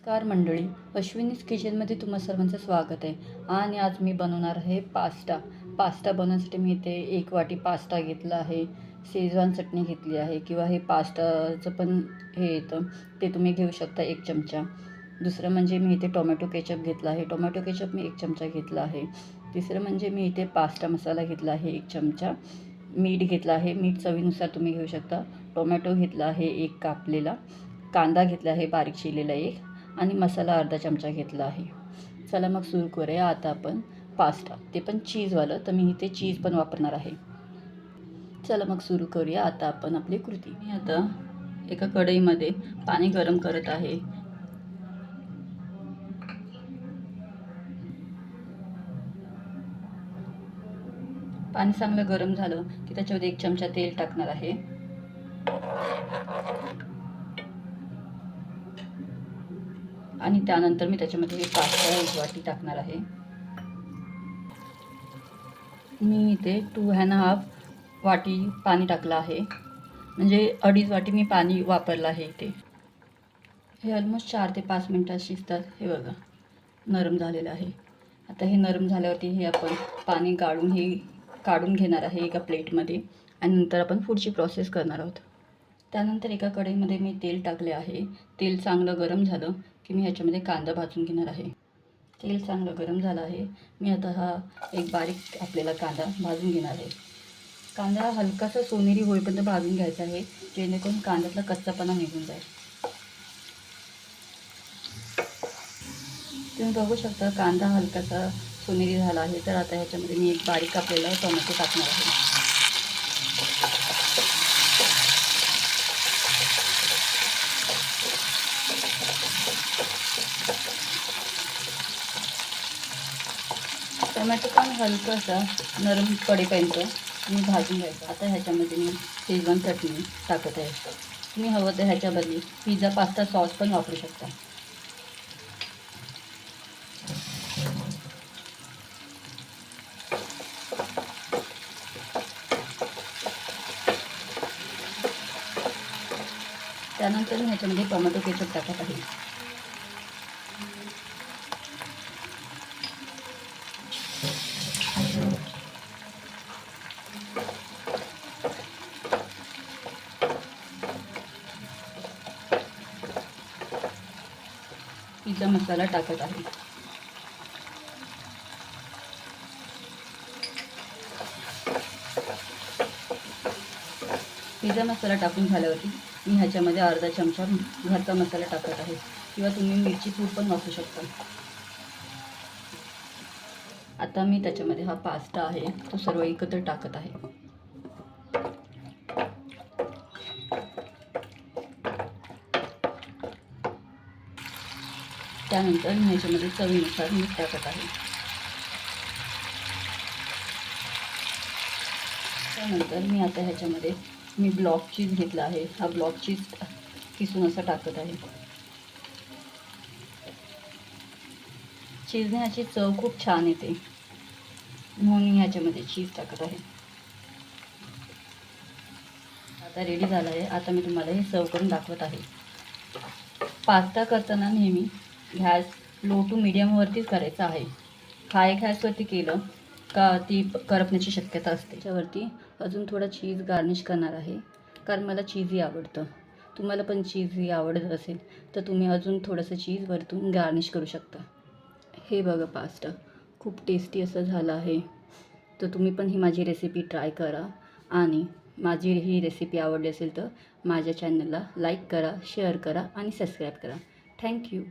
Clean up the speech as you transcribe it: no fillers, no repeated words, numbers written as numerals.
नमस्कार मंडळी, अश्विनीज किचनमध्ये तुम्हा सर्वांचं स्वागत आहे. आणि आज मी बनवणार आहे पास्ता बनवण्यासाठी मी इथे 1 वाटी पास्ता घेतला आहे, शेजवान चटणी घेतली आहे किंवा हे पास्ताचं पण हे येतं ते तुम्ही घेऊ शकता 1 चमचा. दुसरं म्हणजे मी इथे टोमॅटो केचप घेतला आहे, टोमॅटो केचप मी 1 चमचा घेतला आहे. तिसरं म्हणजे मी इथे पास्ता मसाला घेतला आहे 1 चमचा. मीठ घेतलं आहे, मीठ चवीनुसार तुम्ही घेऊ शकता. टोमॅटो घेतला आहे 1 कापलेला, कांदा घेतला आहे बारीक चिरलेला 1 आणि मसाला अर्धा चमचा घेतला आहे. चला मग सुरू करूया आता आपण पास्ता, ते पण चीजवालं, तर मी इथे चीज पण वापरणार आहे. चला मग सुरू करूया आता आपण आपली कृती. मी आता एका कढईमध्ये पाणी गरम करत आहे. पाणी चांगलं गरम झालं की त्याच्यामध्ये 1 चमचा तेल टाकणार आहे. आणि त्यानंतर मी त्याच्यामध्ये हे पास्ता 1 वाटी टाकणार आहे. मी इथे 2½ वाटी पाणी टाकलं आहे, म्हणजे 2.5 वाटी मी पाणी वापरलं आहे इथे. हे ऑलमोस्ट 4 ते 5 मिनटात शिजतात. हे बघा नरम झालेलं आहे. आता हे नरम झाल्यावरती हे आपण पाणी काढून घेणार आहे एका प्लेटमध्ये आणि नंतर आपण पुढची प्रोसेस करणार आहोत. त्यानंतर एका कढईमध्ये मी तेल टाकले आहे. तेल चांगलं गरम झालं की मी ह्याच्यामध्ये कांदा भाजून घेणार आहे. तेल चांगलं गरम झालं आहे. मी आता हा एक बारीक आपल्याला कांदा भाजून घेणार आहे. कांदा हलकासा सोनेरी होईपर्यंत भाजून घ्यायचा आहे, जेणेकरून कांद्यातला कच्चापणा निघून जाईल. तुम्ही बघू शकता कांदा हलकासा सोनेरी झाला आहे. तर आता ह्याच्यामध्ये मी एक बारीक आपल्याला टोमॅटो टाकणार आहे. टोमॅटो पण हलकासा नरम पडेपर्यंत मी भाजून घ्यायचं. आता ह्याच्यामध्ये मी शेजवान चटणी टाकत आहे. तुम्ही हवं तर ह्याच्या बदली पिझ्झा पास्ता सॉस पण वापरू शकता. त्यानंतर मी ह्याच्यामध्ये टोमॅटो केचप टाकत आहे. पिझ्झा मसाला टाकत आहे. पिझ्झा मसाला टाकून झाल्यावरती मी ह्याच्यामध्ये अर्धा चमचा घरचा मसाला टाकत आहे किंवा तुम्ही मिरची पूड पण वापरू शकता. आता मी त्याच्यामध्ये हा पास्ता आहे तो सर्व एकत्र टाकत आहे. त्यानंतर मी ह्याच्यामध्ये चवीनुसार मीठ टाकत आहे. त्यानंतर मी आता ह्याच्यामध्ये ब्लॉक चीज घेतला आहे. हा ब्लॉक चीज किसून असा टाकत आहे. चीजने ह्याची चव खूप छान येते, म्हणून मी ह्याच्यामध्ये चीज टाकत आहे. आता रेडी झाला आहे. आता मी तुम्हाला हे सर्व करून दाखवत आहे. पास्ता करताना नेहमी गॅस लो टू मीडियमवरतीच करायचा आहे. हाय गॅसवरती केलं का ती करपण्याची शक्यता असते. त्याच्यावरती अजून थोडं चीज गार्निश करणार आहे, कारण मला चीजही आवडतं. तुम्हाला पण चीजही आवडत असेल तर तुम्ही अजून थोडंसं चीज वरतून गार्निश करू शकता. हे बघा पास्ता खूप टेस्टी असं झालं आहे. तर तुम्ही पण ही माझी रेसिपी ट्राय करा आणि माझी ही रेसिपी आवडली असेल तर माझ्या चॅनलला लाईक करा, शेअर करा आणि सबस्क्राईब करा. थँक्यू.